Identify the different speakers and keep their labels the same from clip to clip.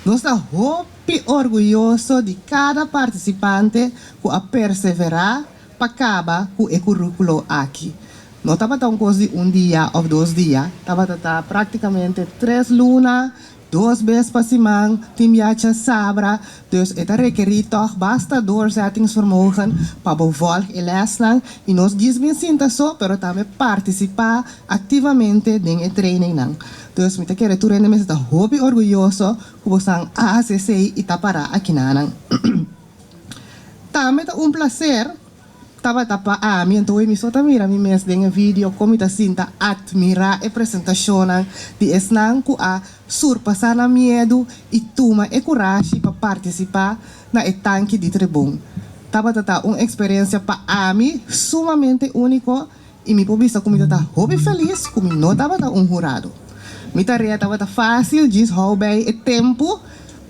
Speaker 1: Nós estamos orgulhosos de cada participante que a perseverar para acabar com o currículo aqui. Não estava tão coisa de dia ou 2 dias, estava praticamente 3 lunas, 2 vezes para semana, timjaatje sabra. Dus het requerit toch basta doorzettingsvermogen para bevolken en leslang. E nós desmensinta só, pero também participar ativamente em training nang. Dus met quero tu rende mes da hobby orgulhoso que você AACC e tapara aqui nanang. Também tá prazer tava tapa a mim então eu só mira mi mes den vídeo como tá sinta admirar a apresentação de esnan ku a surpassar na medo e toma e coragem para participar na etanque de tribun. Tava uma experiência para a mim sumamente único e me povista como tá hobby feliz como não tava jurado. Mi tarefa tava fácil, diz how bem e tempo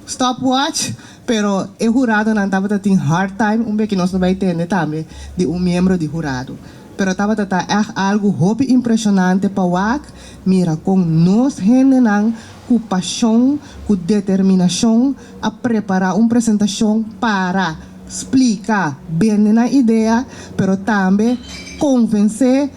Speaker 1: stopwatch, pero o jurado não estava tendo hard time, que nós não vai entender também, de membro de jurado. Pero estava tendo algo hobby impressionante para o mira, com nós gente com paixão, com determinação, a preparar uma apresentação para explicar bem na ideia, pero também convencer,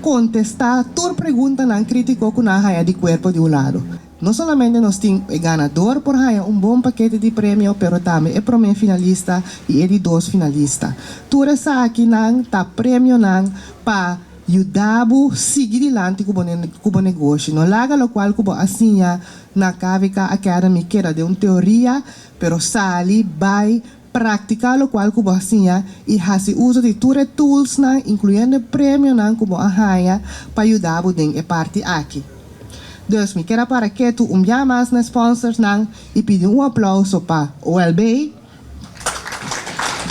Speaker 1: contestar toda pergunta não criticou com a raia de corpo de um lado. Não somente nós temos o ganador por aí bom paquete de prêmio, pero também é primeiro finalista e é de 2 finalistas. Tudo isso aqui tá prêmio para ajudar a seguir adiante com o negócio. Não laga o qual como assim na KVK Academy que era de uma teoria, pero sali vai praticar o qual como assim e faz uso de todos os tools incluindo prêmio como a raia para ajudar a parte aqui. Dus me quero para que tu mais na sponsors e pedir aplauso para OLB,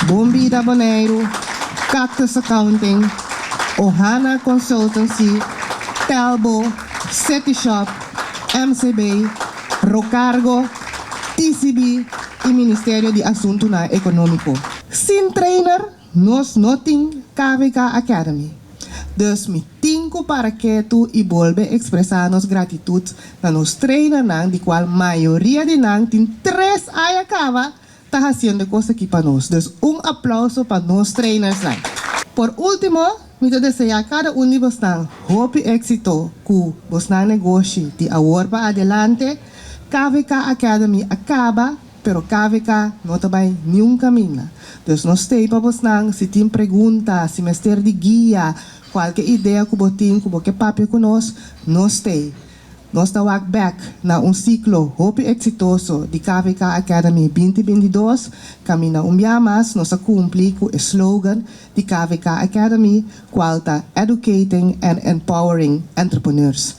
Speaker 1: Bombida Boneiro, Cactus Accounting, Ohana Consultancy, Telbo, City Shop, MCB, Rocargo, TCB e Ministério de Assunto Econômico. Sin trainer, nós não temos KVK Academy. Dus me tinco para que tu e volve expressar nos gratitude na nos trainer de qual maioria de nang tem 3 ay acaba tá fazendo coisa aqui para nós. Dus aplauso para nos trainers nang. Por último, me desejo a cada de vocês hope éxito com vocês negócio de agora para adelante. KVK Academy acaba, pero KVK não vai nenhum caminho. Dus nós temos para vocês se tem pergunta, se mestre de guia, qualquer ideia que você tem, que papo conosco, nós temos. Nós estamos back na ciclo hope exitoso de KVK Academy 2022. Caminha dia mais, nós cumprimos com o slogan de KVK Academy, qual está Educating and Empowering Entrepreneurs.